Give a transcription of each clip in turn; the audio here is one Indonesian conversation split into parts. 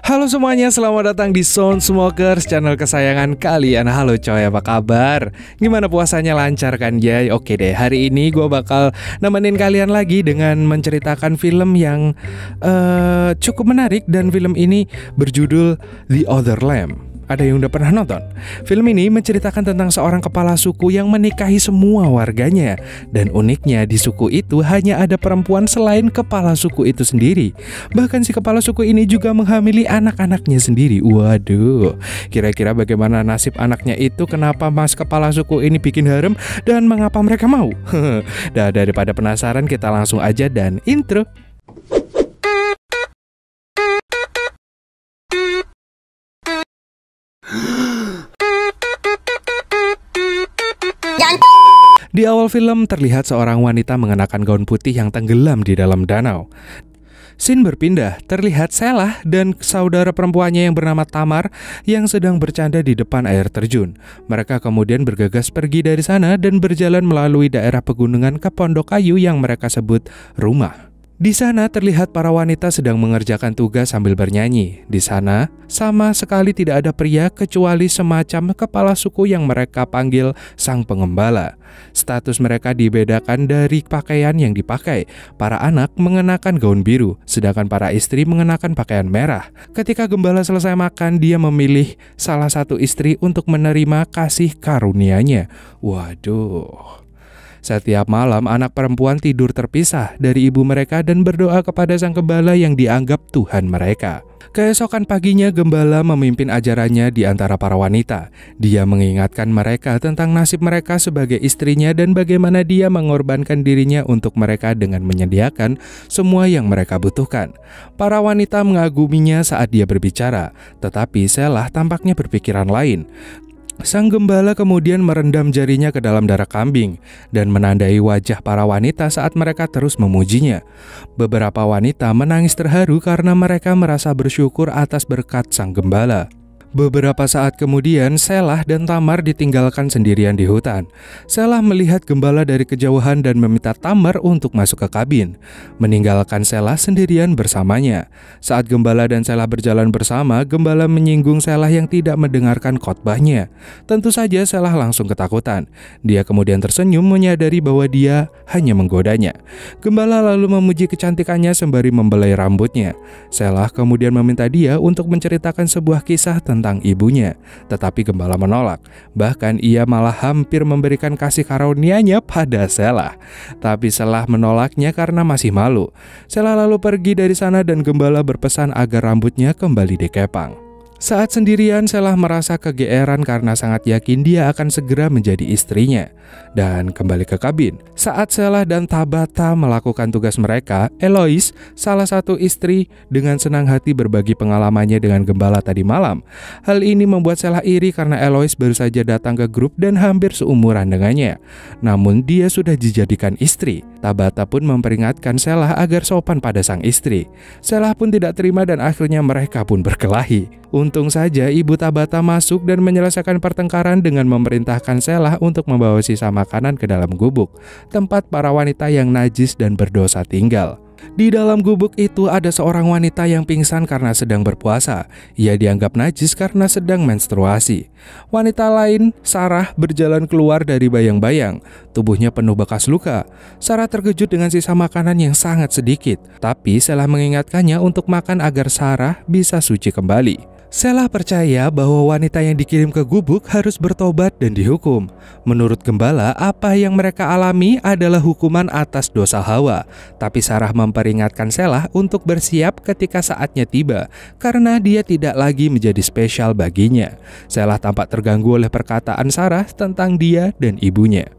Halo semuanya, selamat datang di Sound Smokers, channel kesayangan kalian. Halo coy, apa kabar? Gimana puasanya, lancar kan ya? Oke deh, hari ini gue bakal nemenin kalian lagi dengan menceritakan film yang cukup menarik. Dan film ini berjudul The Other Lamb. Ada yang udah pernah nonton? Film ini menceritakan tentang seorang kepala suku yang menikahi semua warganya. Dan uniknya di suku itu hanya ada perempuan selain kepala suku itu sendiri. Bahkan si kepala suku ini juga menghamili anak-anaknya sendiri. Waduh, kira-kira bagaimana nasib anaknya itu? Kenapa mas kepala suku ini bikin harem? Dan mengapa mereka mau? Nah, daripada penasaran, kita langsung aja dan intro. Di awal film terlihat seorang wanita mengenakan gaun putih yang tenggelam di dalam danau. Scene berpindah, terlihat Shelah dan saudara perempuannya yang bernama Tamar yang sedang bercanda di depan air terjun. Mereka kemudian bergegas pergi dari sana dan berjalan melalui daerah pegunungan ke pondok kayu yang mereka sebut rumah. Di sana terlihat para wanita sedang mengerjakan tugas sambil bernyanyi. Di sana sama sekali tidak ada pria kecuali semacam kepala suku yang mereka panggil sang pengembala. Status mereka dibedakan dari pakaian yang dipakai. Para anak mengenakan gaun biru, sedangkan para istri mengenakan pakaian merah. Ketika gembala selesai makan, dia memilih salah satu istri untuk menerima kasih karunia-Nya. Waduh. Setiap malam anak perempuan tidur terpisah dari ibu mereka dan berdoa kepada sang gembala yang dianggap Tuhan mereka. Keesokan paginya gembala memimpin ajarannya di antara para wanita. Dia mengingatkan mereka tentang nasib mereka sebagai istrinya dan bagaimana dia mengorbankan dirinya untuk mereka dengan menyediakan semua yang mereka butuhkan. Para wanita mengaguminya saat dia berbicara, tetapi Shelah tampaknya berpikiran lain. Sang gembala kemudian merendam jarinya ke dalam darah kambing dan menandai wajah para wanita saat mereka terus memujinya. Beberapa wanita menangis terharu karena mereka merasa bersyukur atas berkat sang gembala. Beberapa saat kemudian, Shelah dan Tamar ditinggalkan sendirian di hutan. Shelah melihat gembala dari kejauhan dan meminta Tamar untuk masuk ke kabin, meninggalkan Shelah sendirian bersamanya. Saat gembala dan Shelah berjalan bersama, gembala menyinggung Shelah yang tidak mendengarkan khotbahnya. Tentu saja Shelah langsung ketakutan. Dia kemudian tersenyum menyadari bahwa dia hanya menggodanya. Gembala lalu memuji kecantikannya sembari membelai rambutnya. Shelah kemudian meminta dia untuk menceritakan sebuah kisah tentang ibunya, tetapi gembala menolak. Bahkan ia malah hampir memberikan kasih karunia-Nya pada Shelah. Tapi Shelah menolaknya karena masih malu. Shelah lalu pergi dari sana dan gembala berpesan agar rambutnya kembali dikepang. Saat sendirian, Shelah merasa kegeeran karena sangat yakin dia akan segera menjadi istrinya. Dan kembali ke kabin. Saat Shelah dan Tabata melakukan tugas mereka, Eloise, salah satu istri, dengan senang hati berbagi pengalamannya dengan gembala tadi malam. Hal ini membuat Shelah iri karena Eloise baru saja datang ke grup dan hampir seumuran dengannya. Namun dia sudah dijadikan istri. Tabata pun memperingatkan Shelah agar sopan pada sang istri. Shelah pun tidak terima dan akhirnya mereka pun berkelahi. Untung saja ibu Tabata masuk dan menyelesaikan pertengkaran dengan memerintahkan Shelah untuk membawa sisa makanan ke dalam gubuk, tempat para wanita yang najis dan berdosa tinggal. Di dalam gubuk itu ada seorang wanita yang pingsan karena sedang berpuasa. Ia dianggap najis karena sedang menstruasi. Wanita lain, Sarah, berjalan keluar dari bayang-bayang. Tubuhnya penuh bekas luka. Sarah terkejut dengan sisa makanan yang sangat sedikit, tapi Shelah mengingatkannya untuk makan agar Sarah bisa suci kembali. Shelah percaya bahwa wanita yang dikirim ke gubuk harus bertobat dan dihukum. Menurut gembala, apa yang mereka alami adalah hukuman atas dosa Hawa. Tapi Sarah memperingatkan Shelah untuk bersiap ketika saatnya tiba, karena dia tidak lagi menjadi spesial baginya. Shelah tampak terganggu oleh perkataan Sarah tentang dia dan ibunya.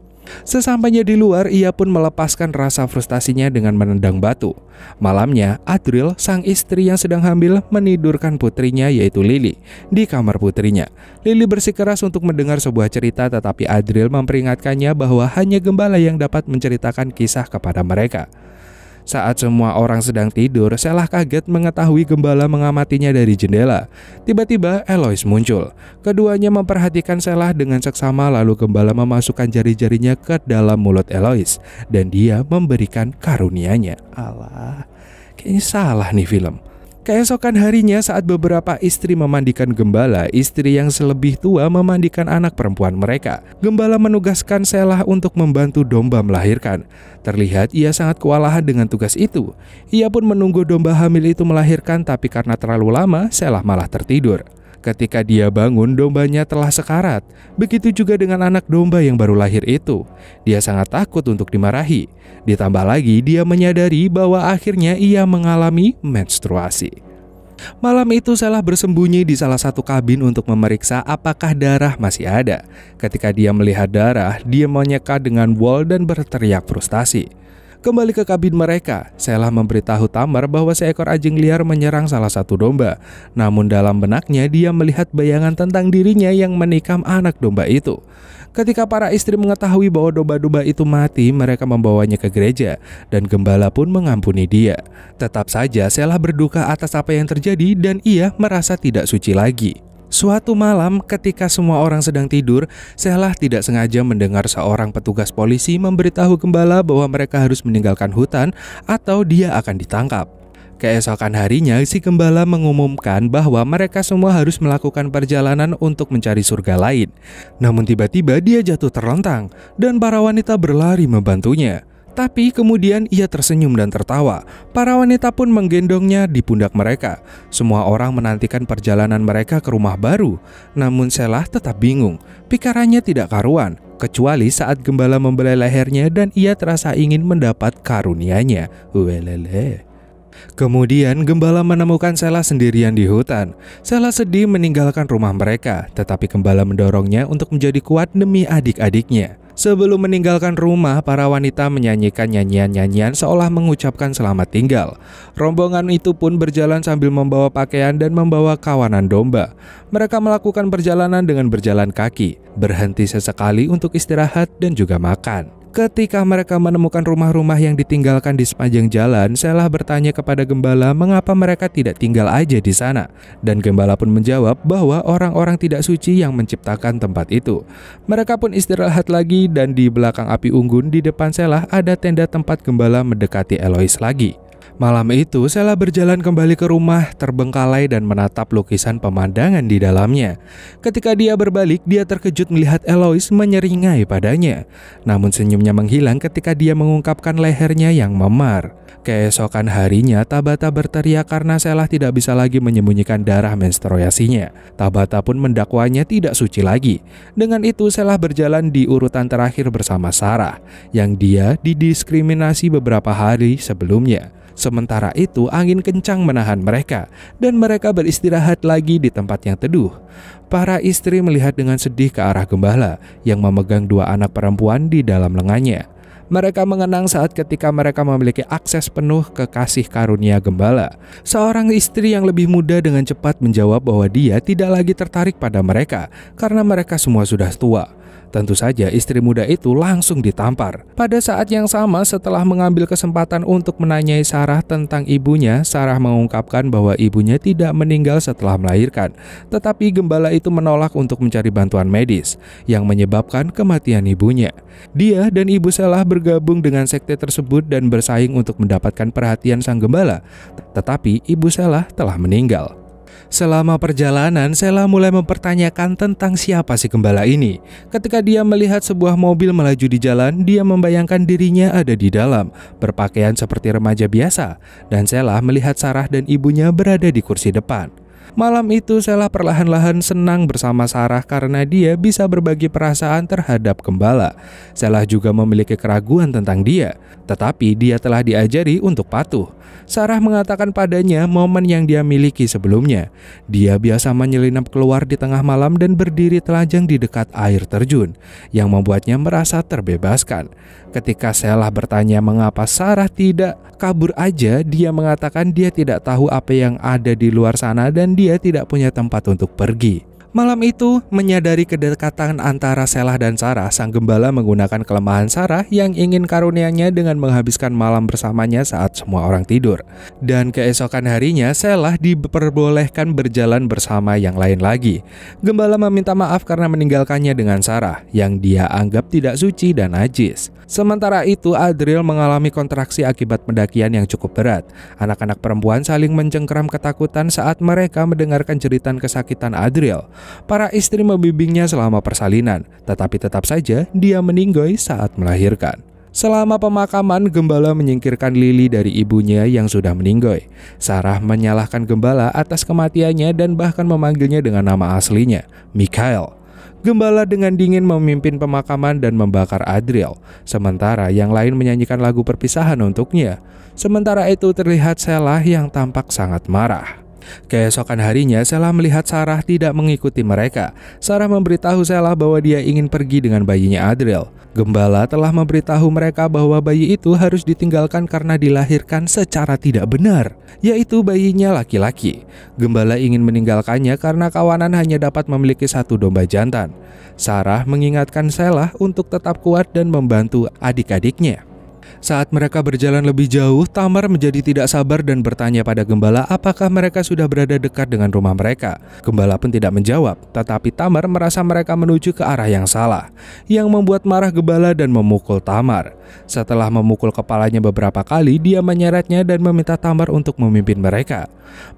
Sesampainya di luar, ia pun melepaskan rasa frustasinya dengan menendang batu. Malamnya, Adril, sang istri yang sedang hamil, menidurkan putrinya yaitu Lily di kamar putrinya. Lily bersikeras untuk mendengar sebuah cerita, tetapi Adril memperingatkannya bahwa hanya gembala yang dapat menceritakan kisah kepada mereka. Saat semua orang sedang tidur, Shelah kaget mengetahui gembala mengamatinya dari jendela. Tiba-tiba Eloise muncul. Keduanya memperhatikan Shelah dengan seksama, lalu gembala memasukkan jari-jarinya ke dalam mulut Eloise dan dia memberikan karunia-Nya. Alah, kayaknya salah nih film. Keesokan harinya saat beberapa istri memandikan gembala, istri yang lebih tua memandikan anak perempuan mereka. Gembala menugaskan Shelah untuk membantu domba melahirkan. Terlihat ia sangat kewalahan dengan tugas itu. Ia pun menunggu domba hamil itu melahirkan, tapi karena terlalu lama, Shelah malah tertidur. Ketika dia bangun, dombanya telah sekarat. Begitu juga dengan anak domba yang baru lahir itu. Dia sangat takut untuk dimarahi. Ditambah lagi, dia menyadari bahwa akhirnya ia mengalami menstruasi. Malam itu Shelah bersembunyi di salah satu kabin untuk memeriksa apakah darah masih ada. Ketika dia melihat darah, dia menyeka dengan wol dan berteriak frustasi. Kembali ke kabin mereka, Shelah memberitahu Tamar bahwa seekor anjing liar menyerang salah satu domba. Namun dalam benaknya dia melihat bayangan tentang dirinya yang menikam anak domba itu. Ketika para istri mengetahui bahwa domba-domba itu mati, mereka membawanya ke gereja dan gembala pun mengampuni dia. Tetap saja Shelah berduka atas apa yang terjadi dan ia merasa tidak suci lagi. Suatu malam ketika semua orang sedang tidur, Shelah tidak sengaja mendengar seorang petugas polisi memberitahu gembala bahwa mereka harus meninggalkan hutan atau dia akan ditangkap. Keesokan harinya, si gembala mengumumkan bahwa mereka semua harus melakukan perjalanan untuk mencari surga lain. Namun tiba-tiba dia jatuh terlentang dan para wanita berlari membantunya. Tapi kemudian ia tersenyum dan tertawa. Para wanita pun menggendongnya di pundak mereka. Semua orang menantikan perjalanan mereka ke rumah baru. Namun Shelah tetap bingung. Pikirannya tidak karuan, kecuali saat gembala membelai lehernya dan ia terasa ingin mendapat karunianya. Welele. Kemudian gembala menemukan Shelah sendirian di hutan. Shelah sedih meninggalkan rumah mereka, tetapi gembala mendorongnya untuk menjadi kuat demi adik-adiknya. Sebelum meninggalkan rumah, para wanita menyanyikan nyanyian-nyanyian seolah mengucapkan selamat tinggal. Rombongan itu pun berjalan sambil membawa pakaian dan membawa kawanan domba. Mereka melakukan perjalanan dengan berjalan kaki, berhenti sesekali untuk istirahat dan juga makan. Ketika mereka menemukan rumah-rumah yang ditinggalkan di sepanjang jalan, Shelah bertanya kepada gembala mengapa mereka tidak tinggal aja di sana. Dan gembala pun menjawab bahwa orang-orang tidak suci yang menciptakan tempat itu. Mereka pun istirahat lagi dan di belakang api unggun di depan Shelah ada tenda tempat gembala mendekati Eloise lagi. Malam itu Shelah berjalan kembali ke rumah terbengkalai dan menatap lukisan pemandangan di dalamnya. Ketika dia berbalik, dia terkejut melihat Eloise menyeringai padanya. Namun senyumnya menghilang ketika dia mengungkapkan lehernya yang memar. Keesokan harinya Tabata berteriak karena Shelah tidak bisa lagi menyembunyikan darah menstruasinya. Tabata pun mendakwanya tidak suci lagi. Dengan itu Shelah berjalan di urutan terakhir bersama Sarah, yang dia didiskriminasi beberapa hari sebelumnya. Sementara itu angin kencang menahan mereka dan mereka beristirahat lagi di tempat yang teduh. Para istri melihat dengan sedih ke arah gembala yang memegang dua anak perempuan di dalam lengannya. Mereka mengenang saat ketika mereka memiliki akses penuh ke kasih karunia gembala. Seorang istri yang lebih muda dengan cepat menjawab bahwa dia tidak lagi tertarik pada mereka karena mereka semua sudah tua. Tentu saja istri muda itu langsung ditampar. Pada saat yang sama, setelah mengambil kesempatan untuk menanyai Sarah tentang ibunya, Sarah mengungkapkan bahwa ibunya tidak meninggal setelah melahirkan, tetapi gembala itu menolak untuk mencari bantuan medis yang menyebabkan kematian ibunya. Dia dan ibu Shelah bergabung dengan sekte tersebut dan bersaing untuk mendapatkan perhatian sang gembala, tetapi ibu Shelah telah meninggal. Selama perjalanan, Shelah mulai mempertanyakan tentang siapa si gembala ini. Ketika dia melihat sebuah mobil melaju di jalan, dia membayangkan dirinya ada di dalam, berpakaian seperti remaja biasa, dan Shelah melihat Sarah dan ibunya berada di kursi depan. Malam itu Shelah perlahan-lahan senang bersama Sarah karena dia bisa berbagi perasaan terhadap gembala. Shelah juga memiliki keraguan tentang dia, tetapi dia telah diajari untuk patuh. Sarah mengatakan padanya momen yang dia miliki sebelumnya. Dia biasa menyelinap keluar di tengah malam dan berdiri telanjang di dekat air terjun, yang membuatnya merasa terbebaskan. Ketika Shelah bertanya mengapa Sarah tidak kabur aja, dia mengatakan dia tidak tahu apa yang ada di luar sana dan dia tidak punya tempat untuk pergi. Malam itu, menyadari kedekatan antara Shelah dan Sarah, sang gembala menggunakan kelemahan Sarah yang ingin karunianya dengan menghabiskan malam bersamanya saat semua orang tidur. Dan keesokan harinya, Shelah diperbolehkan berjalan bersama yang lain lagi. Gembala meminta maaf karena meninggalkannya dengan Sarah, yang dia anggap tidak suci dan najis. Sementara itu, Adriel mengalami kontraksi akibat pendakian yang cukup berat. Anak-anak perempuan saling mencengkeram ketakutan saat mereka mendengarkan jeritan kesakitan Adriel. Para istri membimbingnya selama persalinan, tetapi tetap saja dia meninggoy saat melahirkan. Selama pemakaman, gembala menyingkirkan Lily dari ibunya yang sudah meninggoy. Sarah menyalahkan gembala atas kematiannya dan bahkan memanggilnya dengan nama aslinya, Michael. Gembala dengan dingin memimpin pemakaman dan membakar Adriel, sementara yang lain menyanyikan lagu perpisahan untuknya. Sementara itu terlihat Shelah yang tampak sangat marah. Keesokan harinya, Shelah melihat Sarah tidak mengikuti mereka. Sarah memberitahu Shelah bahwa dia ingin pergi dengan bayinya Adriel. Gembala telah memberitahu mereka bahwa bayi itu harus ditinggalkan karena dilahirkan secara tidak benar, yaitu bayinya laki-laki. Gembala ingin meninggalkannya karena kawanan hanya dapat memiliki satu domba jantan. Sarah mengingatkan Shelah untuk tetap kuat dan membantu adik-adiknya. Saat mereka berjalan lebih jauh, Tamar menjadi tidak sabar dan bertanya pada gembala apakah mereka sudah berada dekat dengan rumah mereka. Gembala pun tidak menjawab, tetapi Tamar merasa mereka menuju ke arah yang salah, yang membuat marah gembala dan memukul Tamar. Setelah memukul kepalanya beberapa kali, dia menyeretnya dan meminta Tamar untuk memimpin mereka.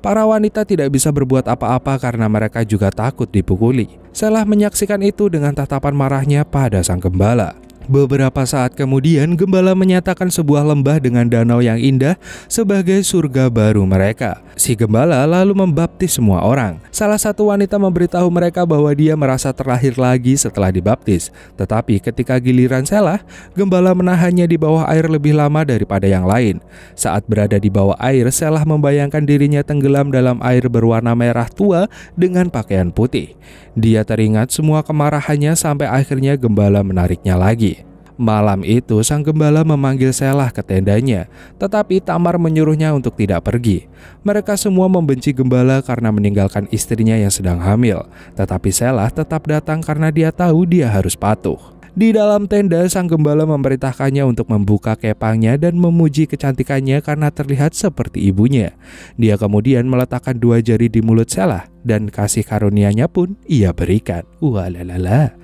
Para wanita tidak bisa berbuat apa-apa karena mereka juga takut dipukuli. Shelah menyaksikan itu dengan tatapan marahnya pada sang gembala. Beberapa saat kemudian, gembala menyatakan sebuah lembah dengan danau yang indah sebagai surga baru mereka. Si gembala lalu membaptis semua orang. Salah satu wanita memberitahu mereka bahwa dia merasa terlahir lagi setelah dibaptis. Tetapi ketika giliran Shelah, gembala menahannya di bawah air lebih lama daripada yang lain. Saat berada di bawah air, Shelah membayangkan dirinya tenggelam dalam air berwarna merah tua dengan pakaian putih. Dia teringat semua kemarahannya sampai akhirnya gembala menariknya lagi. Malam itu, sang gembala memanggil Shelah ke tendanya, tetapi Tamar menyuruhnya untuk tidak pergi. Mereka semua membenci gembala karena meninggalkan istrinya yang sedang hamil, tetapi Shelah tetap datang karena dia tahu dia harus patuh. Di dalam tenda, sang gembala memerintahkannya untuk membuka kepangnya dan memuji kecantikannya karena terlihat seperti ibunya. Dia kemudian meletakkan 2 jari di mulut Shelah dan kasih karunia-Nya pun ia berikan. Walalala.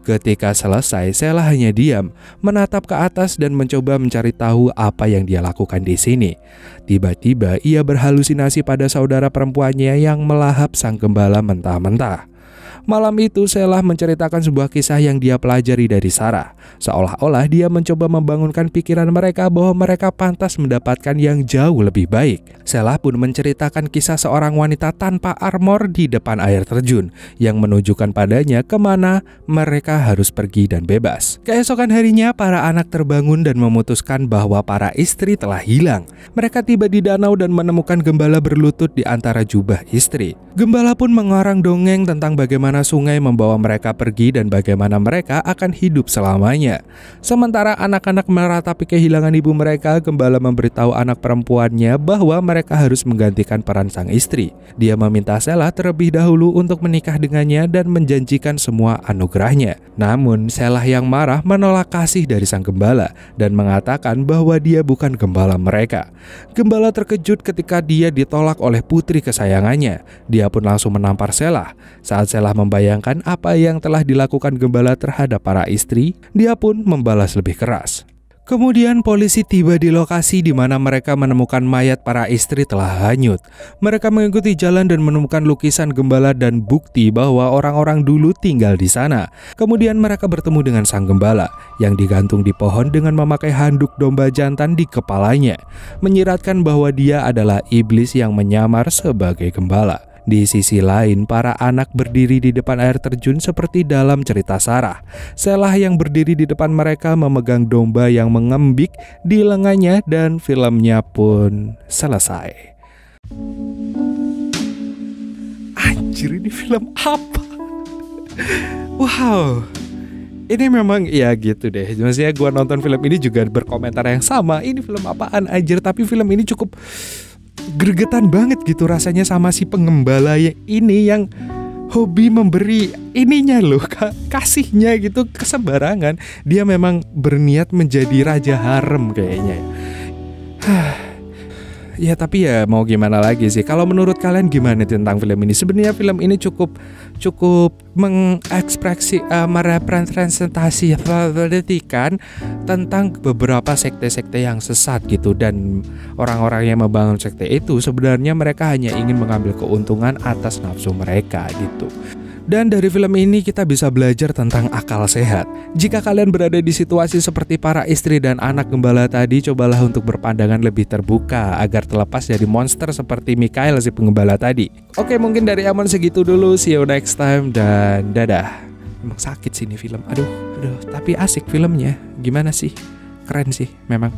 Ketika selesai, Shelah hanya diam, menatap ke atas dan mencoba mencari tahu apa yang dia lakukan di sini. Tiba-tiba ia berhalusinasi pada saudara perempuannya yang melahap sang gembala mentah-mentah. Malam itu Shelah menceritakan sebuah kisah yang dia pelajari dari Sarah. Seolah-olah dia mencoba membangunkan pikiran mereka bahwa mereka pantas mendapatkan yang jauh lebih baik. Shelah pun menceritakan kisah seorang wanita tanpa armor di depan air terjun yang menunjukkan padanya kemana mereka harus pergi dan bebas. Keesokan harinya para anak terbangun dan memutuskan bahwa para istri telah hilang. Mereka tiba di danau dan menemukan gembala berlutut di antara jubah istri. Gembala pun mengarang dongeng tentang bagaimana sungai membawa mereka pergi dan bagaimana mereka akan hidup selamanya. Sementara anak-anak meratapi kehilangan ibu mereka, gembala memberitahu anak perempuannya bahwa mereka harus menggantikan peran sang istri. Dia meminta Shelah terlebih dahulu untuk menikah dengannya dan menjanjikan semua anugerahnya. Namun Shelah yang marah menolak kasih dari sang gembala dan mengatakan bahwa dia bukan gembala mereka. Gembala terkejut ketika dia ditolak oleh putri kesayangannya. Dia pun langsung menampar Shelah. Saat Shelah membayangkan apa yang telah dilakukan gembala terhadap para istri, dia pun membalas lebih keras. Kemudian polisi tiba di lokasi di mana mereka menemukan mayat para istri telah hanyut. Mereka mengikuti jalan dan menemukan lukisan gembala dan bukti bahwa orang-orang dulu tinggal di sana. Kemudian mereka bertemu dengan sang gembala yang digantung di pohon dengan memakai handuk domba jantan di kepalanya, menyiratkan bahwa dia adalah iblis yang menyamar sebagai gembala. Di sisi lain, para anak berdiri di depan air terjun seperti dalam cerita Sarah. Shelah yang berdiri di depan mereka memegang domba yang mengembik di lengannya dan filmnya pun selesai. Anjir, ini film apa? Wow. Ini memang ya gitu deh. Maksudnya gue nonton film ini juga berkomentar yang sama. Ini film apaan anjir, tapi film ini cukup gregetan banget gitu rasanya sama si pengembala ini yang hobi memberi ininya loh, kasihnya gitu kesembarangan. Dia memang berniat menjadi raja harem kayaknya. Ya tapi ya mau gimana lagi sih. Kalau menurut kalian gimana tentang film ini? Sebenarnya film ini cukup mengekspresi merepresentasikan tentang beberapa sekte-sekte yang sesat gitu, dan orang-orang yang membangun sekte itu sebenarnya mereka hanya ingin mengambil keuntungan atas nafsu mereka gitu. Dan dari film ini kita bisa belajar tentang akal sehat. Jika kalian berada di situasi seperti para istri dan anak gembala tadi, cobalah untuk berpandangan lebih terbuka agar terlepas dari monster seperti Mikhail si penggembala tadi. Oke, mungkin dari Amon segitu dulu. See you next time dan dadah. Emang sakit sih ini film. Aduh, tapi asik filmnya. Gimana sih? Keren sih memang.